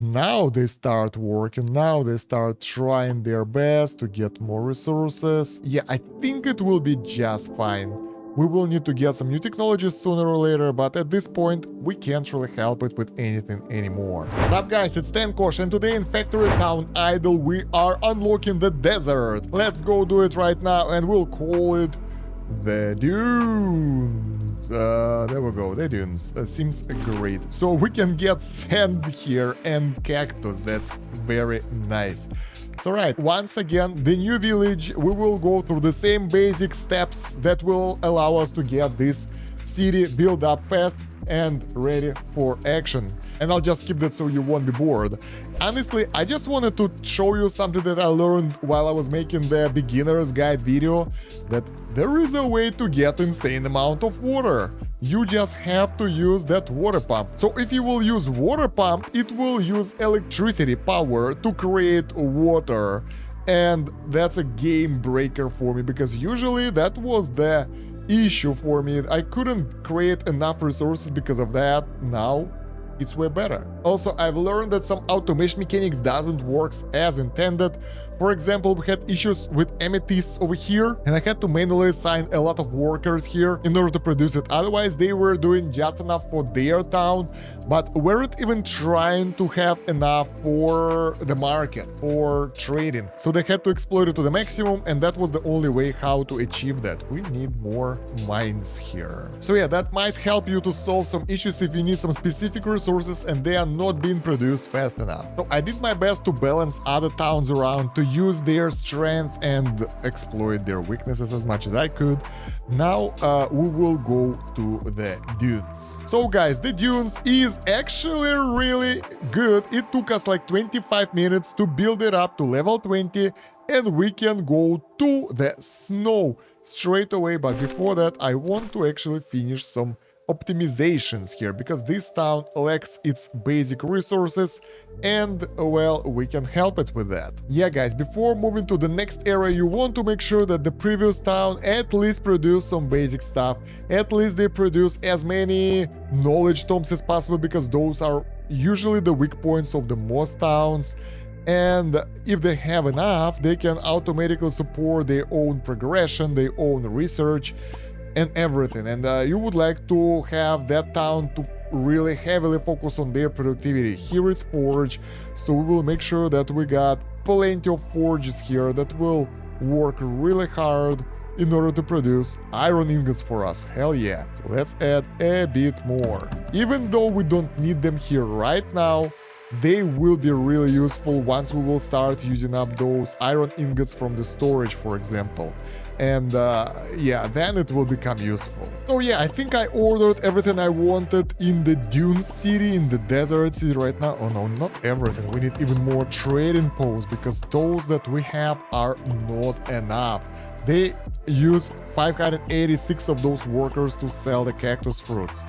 Now they start working, now they start trying their best to get more resources. Yeah, I think it will be just fine. We will need to get some new technologies sooner or later, but at this point, we can't really help it with anything anymore. What's up, guys? It's Kosh, and today in Factory Town Idle, we are unlocking the desert. Let's go do it right now, and we'll call it the Dunes. There we go, the Dunes. Seems great. So we can get sand here and cactus. That's very nice. So right, once again, the new village, we will go through the same basic steps that will allow us to get this city built up fast and ready for action. And I'll just keep that so you won't be bored. Honestly, I just wanted to show you something that I learned while I was making the beginner's guide video, that there is a way to get insane amount of water. You just have to use that water pump. So if you will use water pump, it will use electricity power to create water. And that's a game breaker for me, because usually that was the issue for me. I couldn't create enough resources because of that. Now it's way better. Also, I've learned that some automation mechanics doesn't work as intended. For example, we had issues with amethysts over here, and I had to manually assign a lot of workers here in order to produce it. Otherwise, they were doing just enough for their town, but weren't even trying to have enough for the market, for trading. So they had to exploit it to the maximum, and that was the only way how to achieve that. We need more mines here. So yeah, that might help you to solve some issues if you need some specific resources and they are not being produced fast enough. So I did my best to balance other towns around, to use their strength and exploit their weaknesses as much as I could. Now we will go to the dunes. So guys, the dunes is actually really good. It took us like 25 minutes to build it up to level 20, and we can go to the snow straight away. But before that, I want to actually finish some optimizations here, because this town lacks its basic resources, and well, we can help it with that. Yeah guys, before moving to the next area, you want to make sure that the previous town at least produce some basic stuff. At least they produce as many knowledge tomes as possible, because those are usually the weak points of the most towns. And if they have enough, they can automatically support their own progression, their own research, and everything. And you would like to have that town to really heavily focus on their productivity. Here it's forge, so we will make sure that we got plenty of forges here that will work really hard in order to produce iron ingots for us. Hell yeah. So let's add a bit more. Even though we don't need them here right now, they will be really useful once we will start using up those iron ingots from the storage, for example. And yeah, then it will become useful. So yeah, I think I ordered everything I wanted in the Dune City, in the Desert City right now. Oh no, not everything. We need even more trading posts, because those that we have are not enough. They use 586 of those workers to sell the cactus fruits.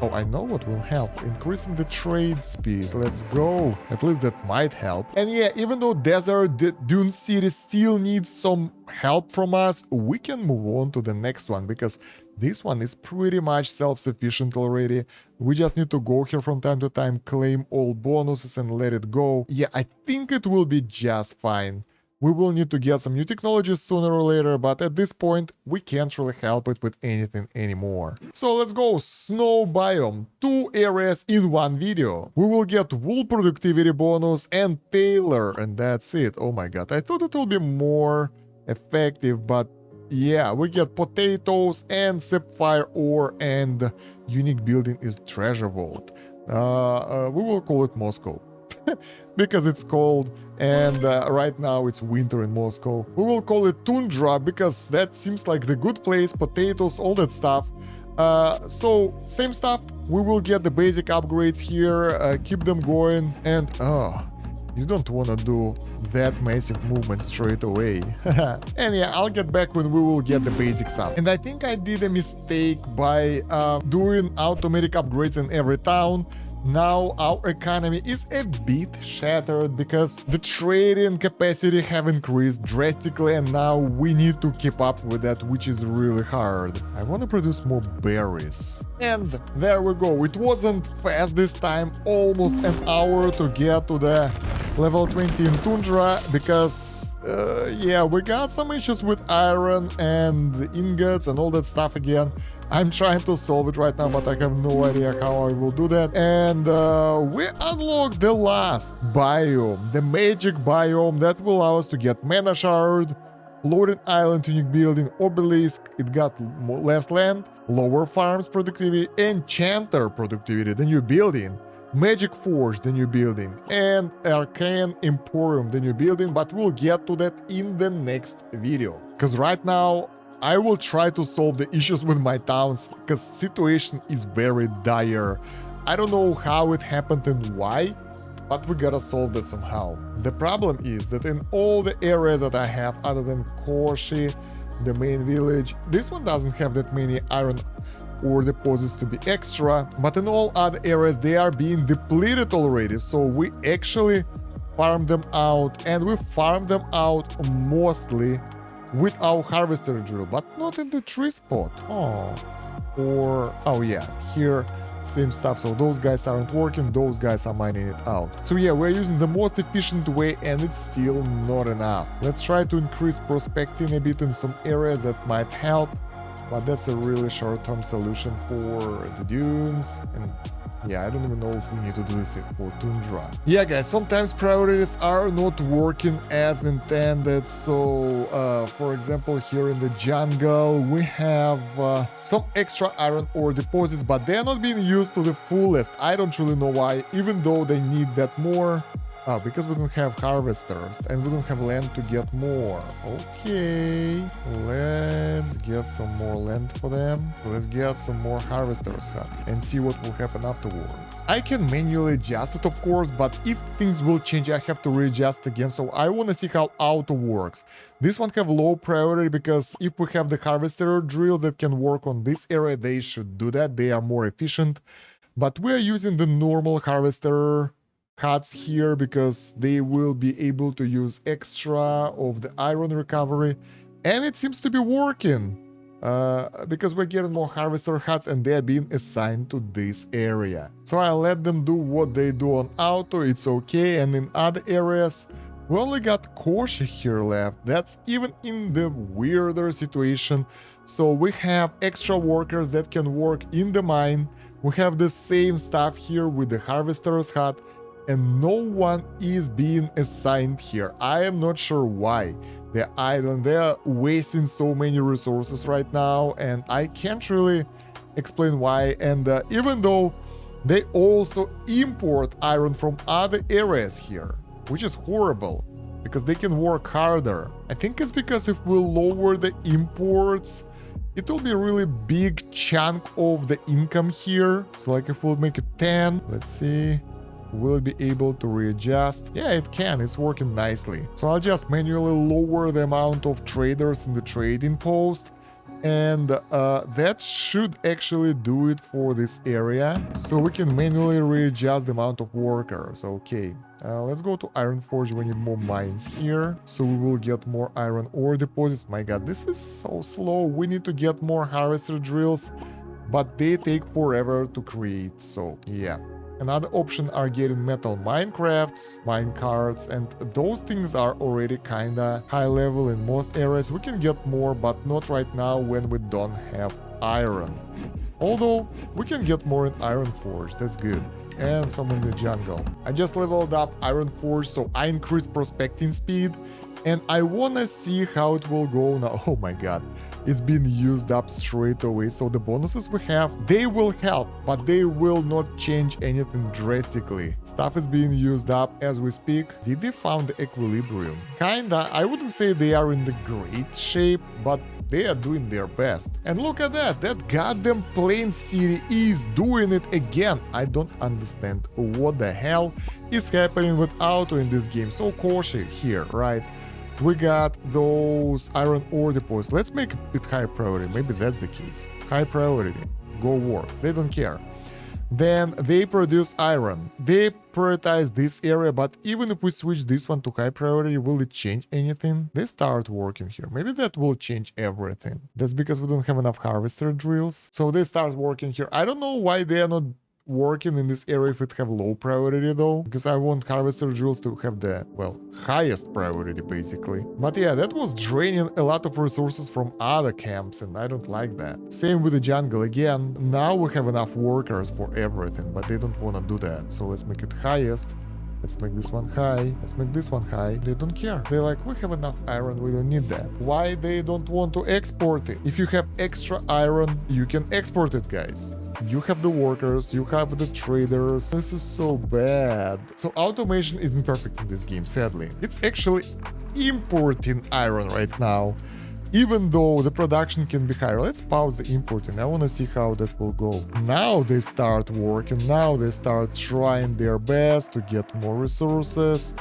Oh, I know what will help. Increasing the trade speed. Let's go. At least that might help. And yeah, even though Desert Dune City still needs some help from us, we can move on to the next one, because this one is pretty much self-sufficient already. We just need to go here from time to time, claim all bonuses and let it go. Yeah, I think it will be just fine. We will need to get some new technologies sooner or later, but at this point, we can't really help it with anything anymore. So let's go, snow biome, 2 areas in one video. We will get wool productivity bonus and tailor, and that's it. Oh my god, I thought it will be more effective, but yeah, we get potatoes and sapphire ore, and unique building is treasure vault. We will call it Moscow. Because it's cold, and right now it's winter in Moscow. We will call it Tundra, because that seems like the good place, potatoes, all that stuff. So, same stuff, we will get the basic upgrades here, keep them going, and you don't want to do that massive movement straight away. And yeah, I'll get back when we will get the basic stuff. And I think I did a mistake by doing automatic upgrades in every town. Now our economy is a bit shattered because the trading capacity have increased drastically and now we need to keep up with that, which is really hard. I want to produce more berries. And there we go. It wasn't fast this time, almost an hour to get to the level 20 in Tundra because yeah, we got some issues with iron and ingots and all that stuff again. I'm trying to solve it right now, but I have no idea how I will do that. And we unlocked the last biome, the magic biome that will allow us to get mana shard, floating island, unique building, obelisk. It got less land, lower farms productivity, enchanter productivity, the new building, magic forge, the new building, and arcane emporium, the new building. But we'll get to that in the next video, because right now I will try to solve the issues with my towns, because situation is very dire. I don't know how it happened and why, but we gotta solve that somehow. The problem is that in all the areas that I have, other than Kosh, the main village, this one doesn't have that many iron ore deposits to be extra, but in all other areas they are being depleted already, so we actually farm them out, and we farm them out mostly with our harvester drill, but not in the tree spot. Oh yeah, here same stuff. So those guys aren't working, those guys are mining it out. So yeah, we're using the most efficient way and it's still not enough. Let's try to increase prospecting a bit in some areas that might help, but that's a really short-term solution for the dunes. And yeah, I don't even know if we need to do this for Tundra. Yeah, guys, sometimes priorities are not working as intended. So, for example, here in the jungle, we have some extra iron ore deposits, but they're not being used to the fullest. I don't really know why, even though they need that more. Because we don't have harvesters and we don't have land to get more. Okay, let's get some more land for them. Let's get some more harvesters hut and see what will happen afterwards. I can manually adjust it, of course, but if things will change, I have to readjust again. So I want to see how auto works. This one have low priority because if we have the harvester drills that can work on this area, they should do that. They are more efficient. But we are using the normal harvester huts here because they will be able to use extra of the iron recovery, and it seems to be working because we're getting more harvester huts and they're being assigned to this area. So I let them do what they do on auto, it's okay. And in other areas we only got Kosh here left. That's even in the weirder situation. So we have extra workers that can work in the mine. We have the same stuff here with the harvester's hut, and no one is being assigned here. I am not sure why. They're idle, they're wasting so many resources right now, and I can't really explain why. And even though they also import iron from other areas here, which is horrible, because they can work harder. I think it's because if we lower the imports, it will be a really big chunk of the income here. So like if we'll make it 10, let's see, will it be able to readjust? Yeah, it can. It's working nicely. So I'll just manually lower the amount of traders in the trading post, and that should actually do it for this area. So we can manually readjust the amount of workers. Okay, let's go to Iron Forge. We need more mines here, so we will get more iron ore deposits. My god, this is so slow. We need to get more harvester drills, but they take forever to create. So yeah. Another option are getting metal minecrafts, minecarts, and those things are already kinda high level in most areas. We can get more, but not right now when we don't have iron. Although we can get more in Iron Forge, that's good. And some in the jungle. I just leveled up Iron Forge, so I increased prospecting speed, and I wanna see how it will go now. Oh my god. It's been used up straight away. So the bonuses we have, they will help, but they will not change anything drastically. Stuff is being used up as we speak. Did they found the equilibrium? Kinda. I wouldn't say they are in the great shape, but they are doing their best. And look at that, that goddamn Plain City is doing it again. I don't understand what the hell is happening with auto in this game. So cautious here, right? We got those iron ore deposits. Let's make it high priority. Maybe that's the case. High priority. Go work. They don't care. then they produce iron. They prioritize this area, but even if we switch this one to high priority, will it change anything? They start working here. Maybe that will change everything. That's because we don't have enough harvester drills. So they start working here. I don't know why they are not working in this area if it have low priority though, because I want harvester drills to have the, well, highest priority basically. But yeah, that was draining a lot of resources from other camps and I don't like that. Same with the jungle again. Now we have enough workers for everything, but they don't want to do that. So let's make it highest. Let's make this one high. Let's make this one high. They don't care. They're like, we have enough iron. We don't need that. Why they don't want to export it? If you have extra iron, you can export it, guys. You have the workers, you have the traders. This is so bad. So automation isn't perfect in this game, sadly. It's actually importing iron right now, even though the production can be higher. Let's pause the importing. I want to see how that will go. Now they start working. Now they start trying their best to get more resources.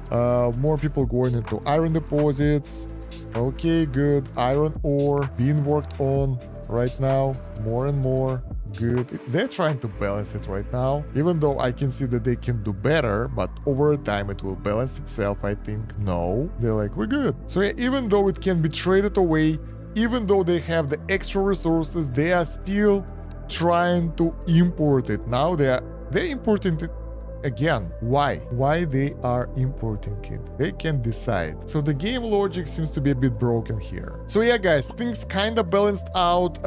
More people going into iron deposits. Okay, good. Iron ore being worked on right now. More and more. Good. They're trying to balance it right now, even though I can see that they can do better, but over time it will balance itself, I think. No, they're like, we're good. So yeah, even though it can be traded away, even though they have the extra resources, they are still trying to import it. Now they're importing it again. Why they are importing it? They can decide. So the game logic seems to be a bit broken here. So yeah, guys, things kind of balanced out.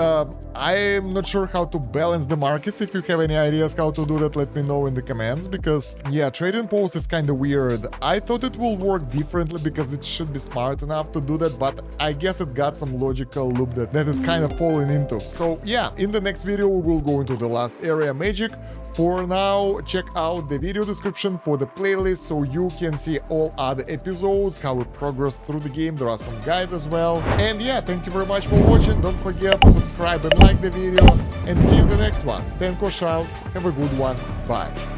I'm not sure how to balance the markets. If you have any ideas how to do that, let me know in the comments, because yeah, trading post is kind of weird. I thought it will work differently because it should be smart enough to do that, but I guess it got some logical loop that is kind of falling into. So yeah, in the next video we will go into the last area, magic. For now, check out the video description for the playlist so you can see all other episodes, how we progress through the game. There are some guides as well. And yeah, thank you very much for watching. Don't forget to subscribe and like the video. And see you in the next one. Stay Kosh out. Have a good one. Bye.